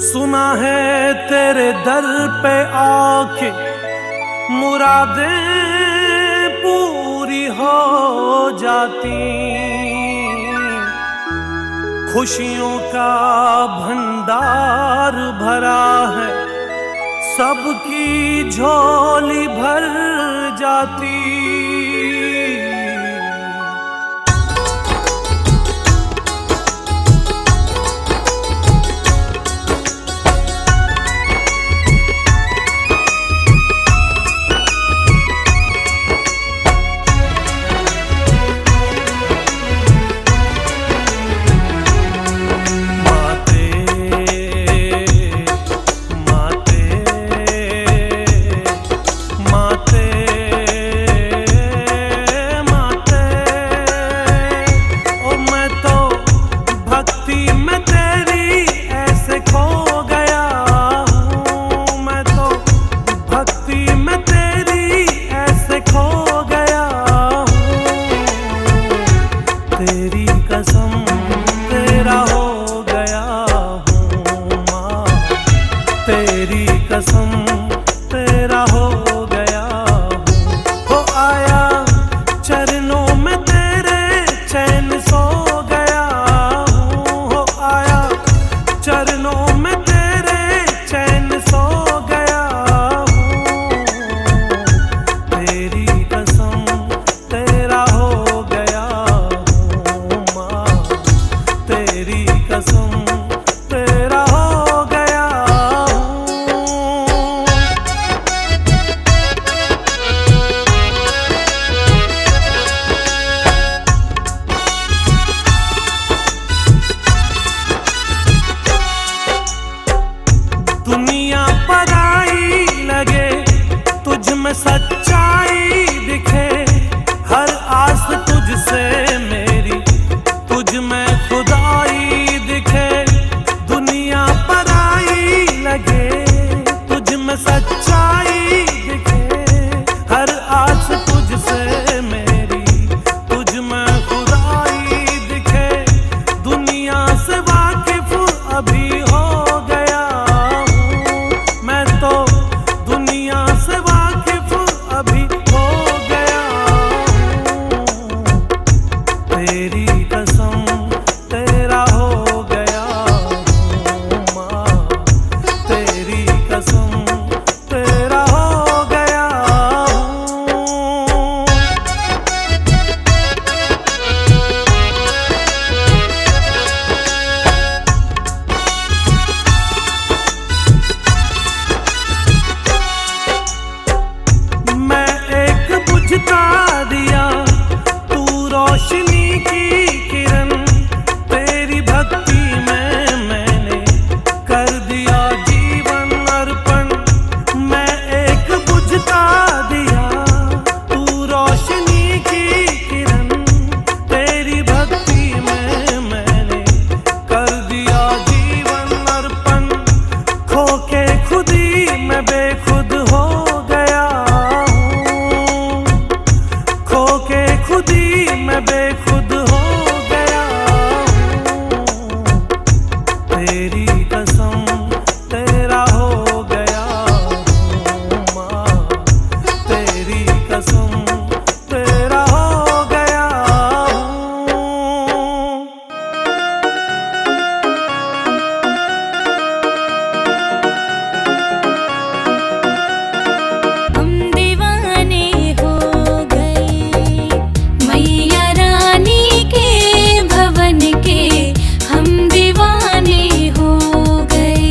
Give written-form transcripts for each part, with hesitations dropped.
सुना है तेरे दर पे आके मुरादें पूरी हो जाती, खुशियों का भंडार भरा है, सबकी झोली भर जाती। तेरी कसम तेरा हो गया हूँ माँ, तेरी कसम तेरा हो गया हूँ। हो आया चरणों में तेरे चैन सो गया हूँ, हो आया चरणों में तेरे चैन सो गया हूँ। तेरी कसम तेरा हो गया, तेरी कसम तेरा हो गया हूँ। दुनिया पराई लगे, तुझ में सच्चाई दिखे, हर आस तुझसे मेरी, तुझ में खुदाई दिखे। दुनिया पराई लगे, तुझ में सच्चाई दिखे, हर आस तुझसे मेरी, तुझ में खुदाई दिखे। दुनिया से वाकिफ अभी हो गया हूँ मैं तो, दुनिया से वाकिफ अभी हो गया हूँ। तेरी कसम तेरा हो गया हूँ माँ, तेरी कसम तेरा हो गया हूँ। मैं एक बुझता दिया, तू रोशनी की किरण, तेरी भक्ति में मैंने कर दिया जीवन अर्पण। मैं एक बुझता दिया, तू रोशनी की किरण, तेरी भक्ति में मैंने कर दिया जीवन अर्पण। खो के खुदी में बेखुद हो गया हूँ, खो के खुदी में बेखुद हो गया हूँ। तेरी कसम तेरा हो गया हूँ माँ, तेरी कसम तेरा हो गया हूँ। हम दीवाने हो गए मैया रानी के भवन के, हम दीवाने हो गए।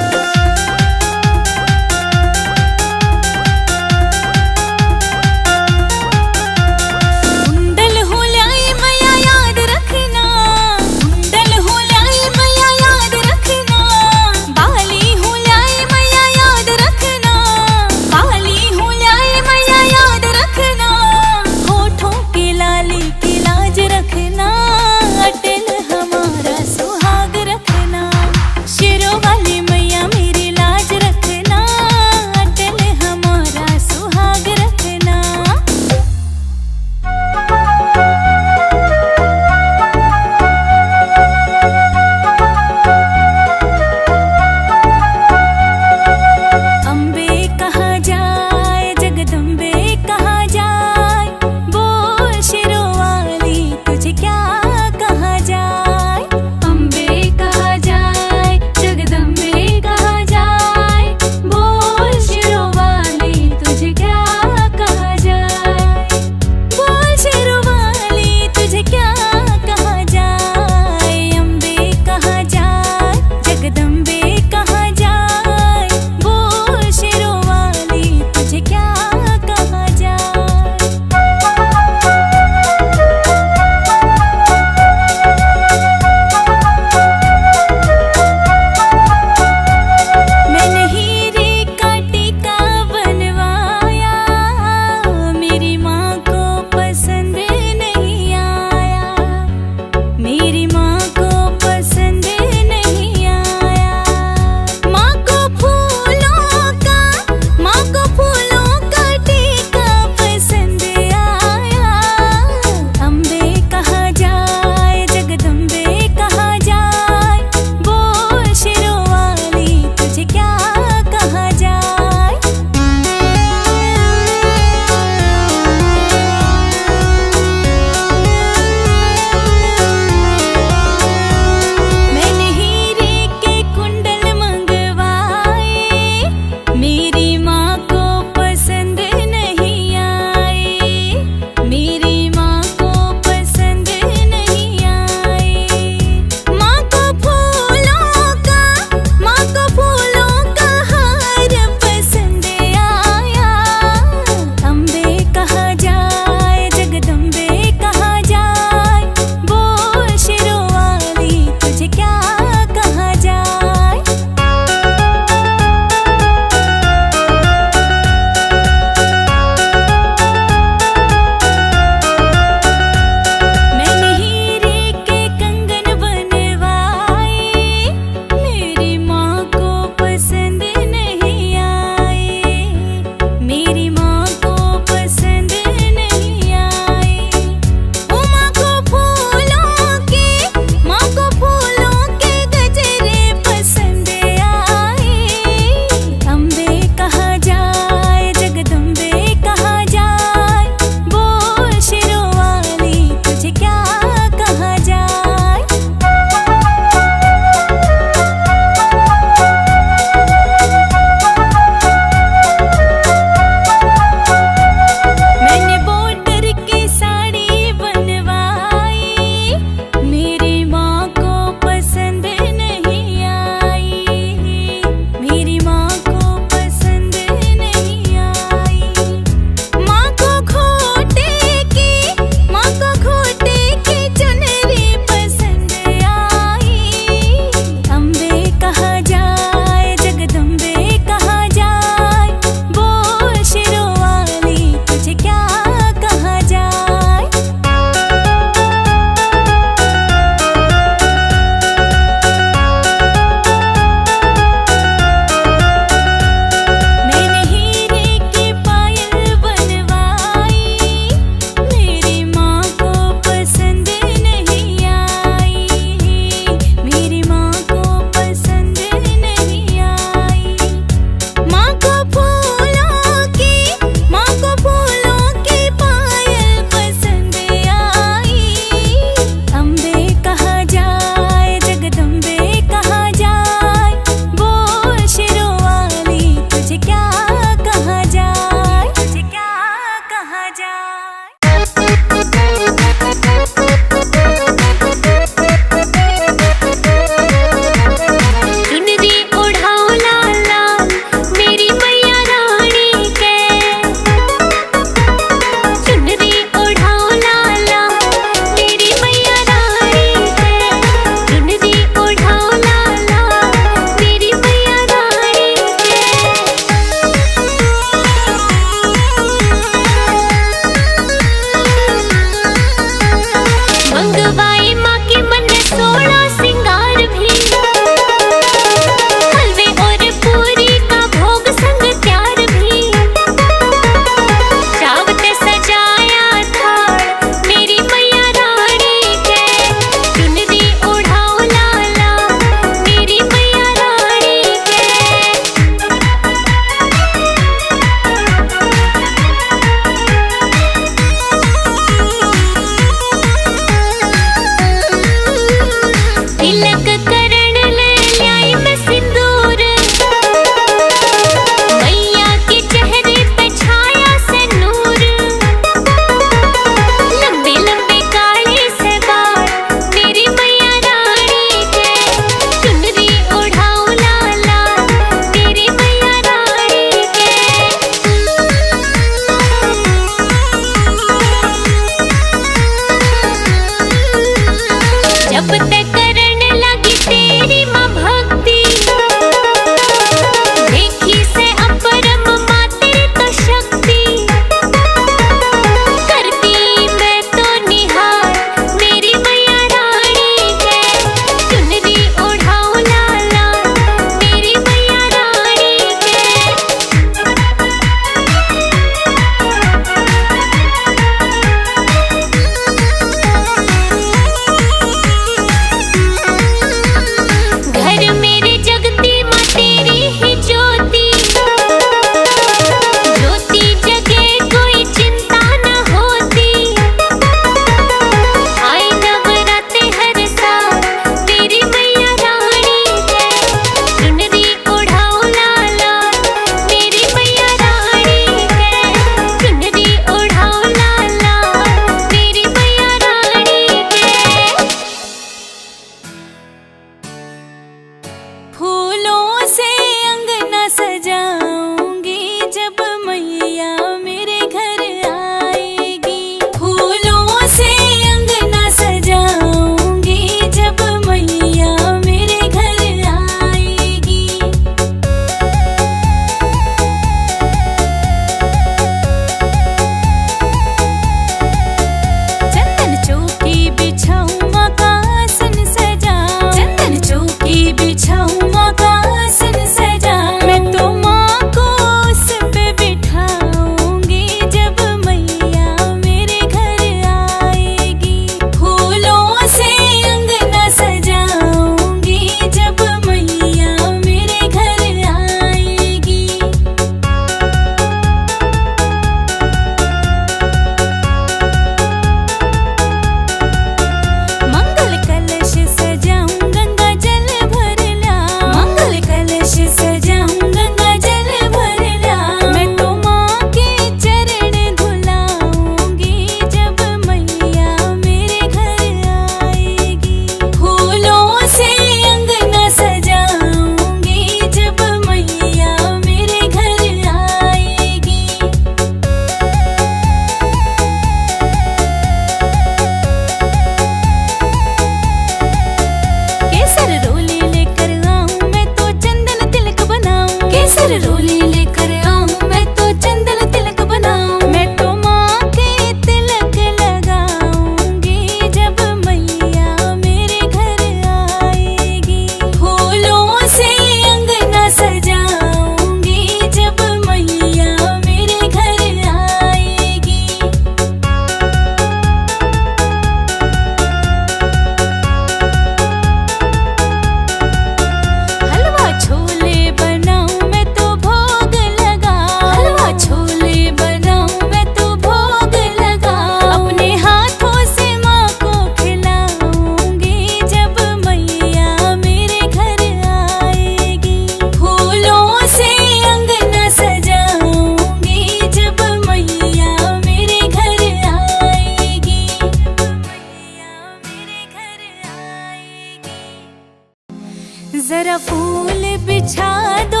जरा फूल बिछा दो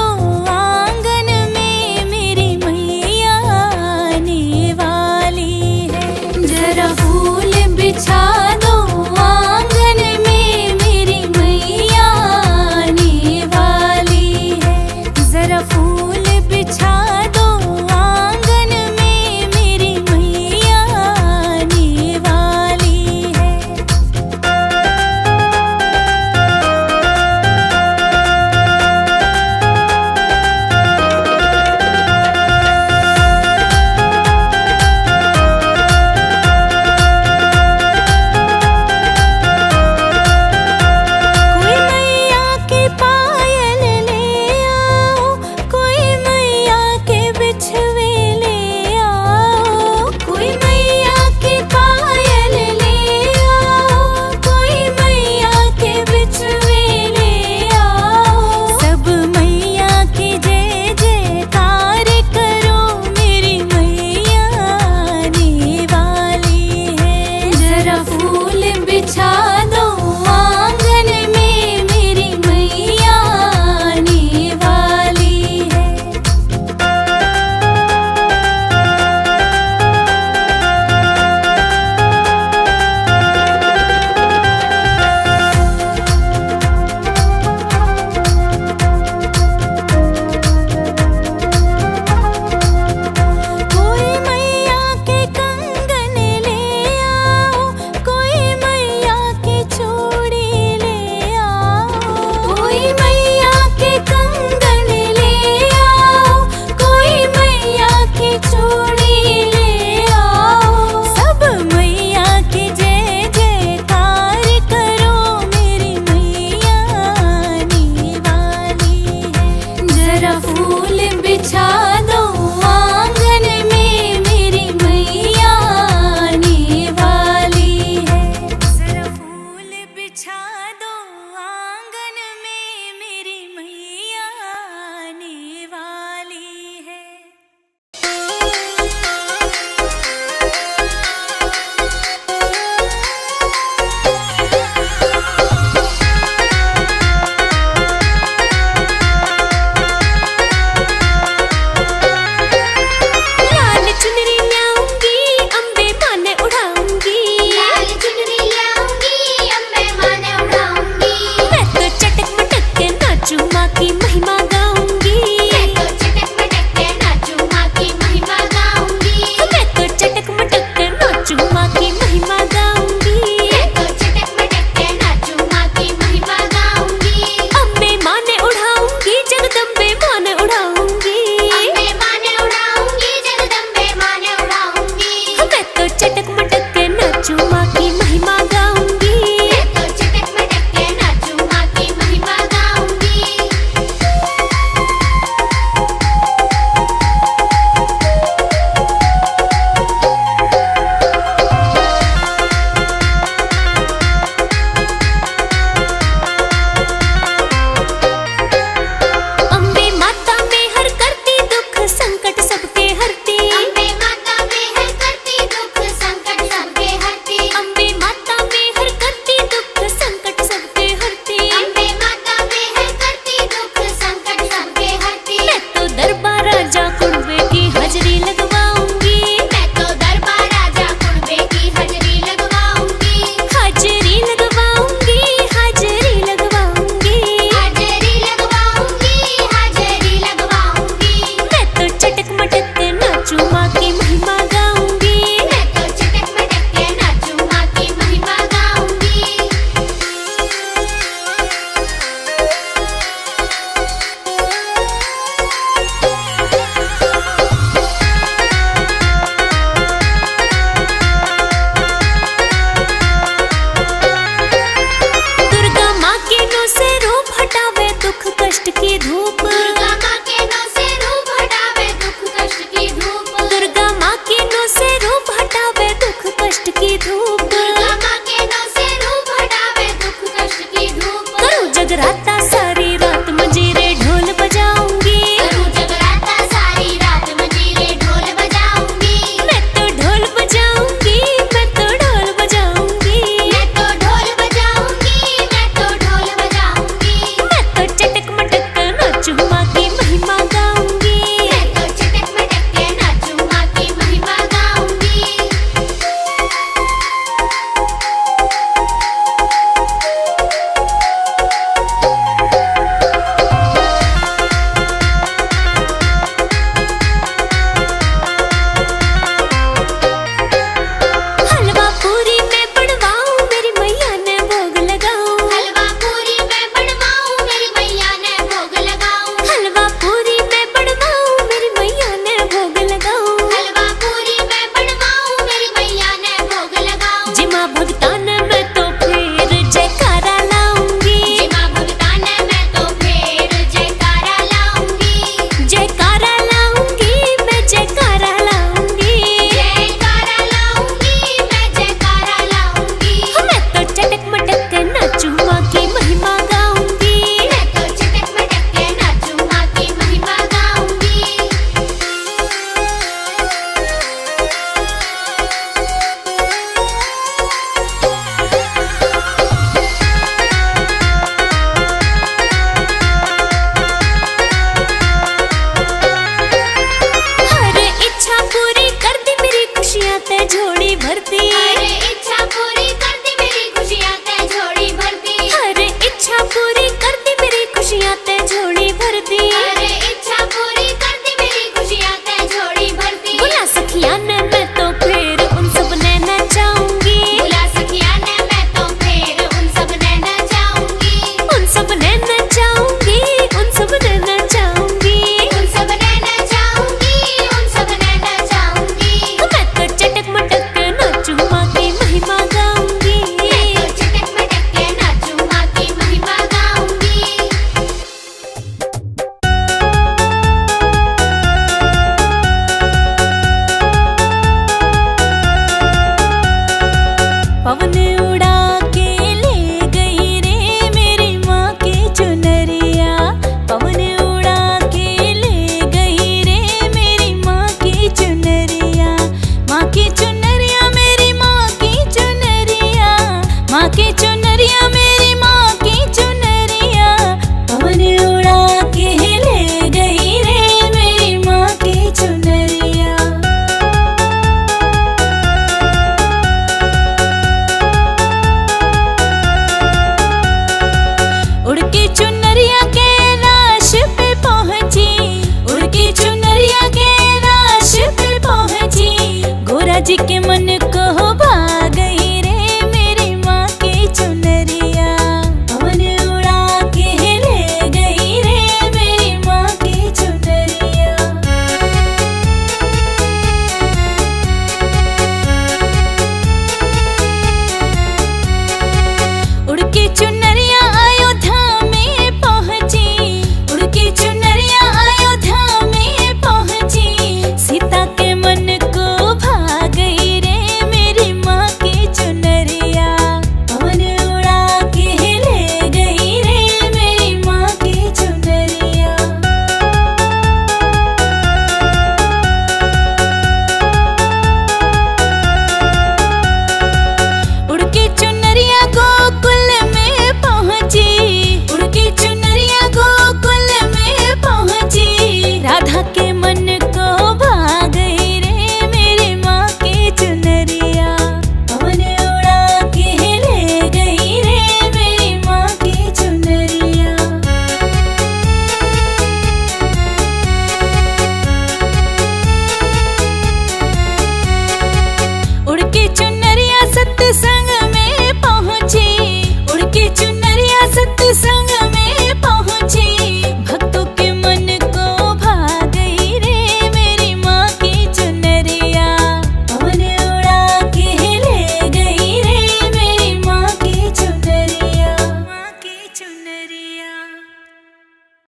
आंगन में, मेरी मैया आने वाली है। जरा फूल बिछा दो आंगन में, मेरी मैया आने वाली है। जरा फूल बिछा दो आंगन में, मेरी मैया आने वाली है। ते झोली भरती। अरे इच्छा पूरी करती मेरी खुशियाँ ते झोली भरती। अरे इच्छा पूरी करती मेरी खुशियाँ ते झोली भरती। अरे इच्छा पूरी करती मेरी खुशियाँ ते झोली भरती। बुला सखिया ने मैं तो फिर उन सब ने नचाऊंगी। बुला सखिया ने मैं तो फिर उन सब ने नचाऊंगी। उन सब ने नचाऊंगी, उन सब ने नचाऊंगी। उन सब ने नचाऊंगी, उन सब ने नचाऊंगी। मैं तो चटक मटक के नाचूं माँ की महिमा गाऊंगी। मैं तो चटक मटक के नाचूं माँ की महिमा गाऊंगी। पवन उड़ा के ले गई रे मेरी माँ की चुनरिया। पवन उड़ा के ले गई रे मेरी माँ की चुनरिया। माँ की चुनरिया मेरी माँ की चुनरिया। माँ की चुनरिया मेरी माँ की चुनरिया। पवन उड़ा के ले गई रे मेरी माँ की चुनरिया। उड़ के चुनरिया कैलाश पे पहुंची। उड़ के चुनरिया कैलाश पे पहुंची। गोरा जी के मन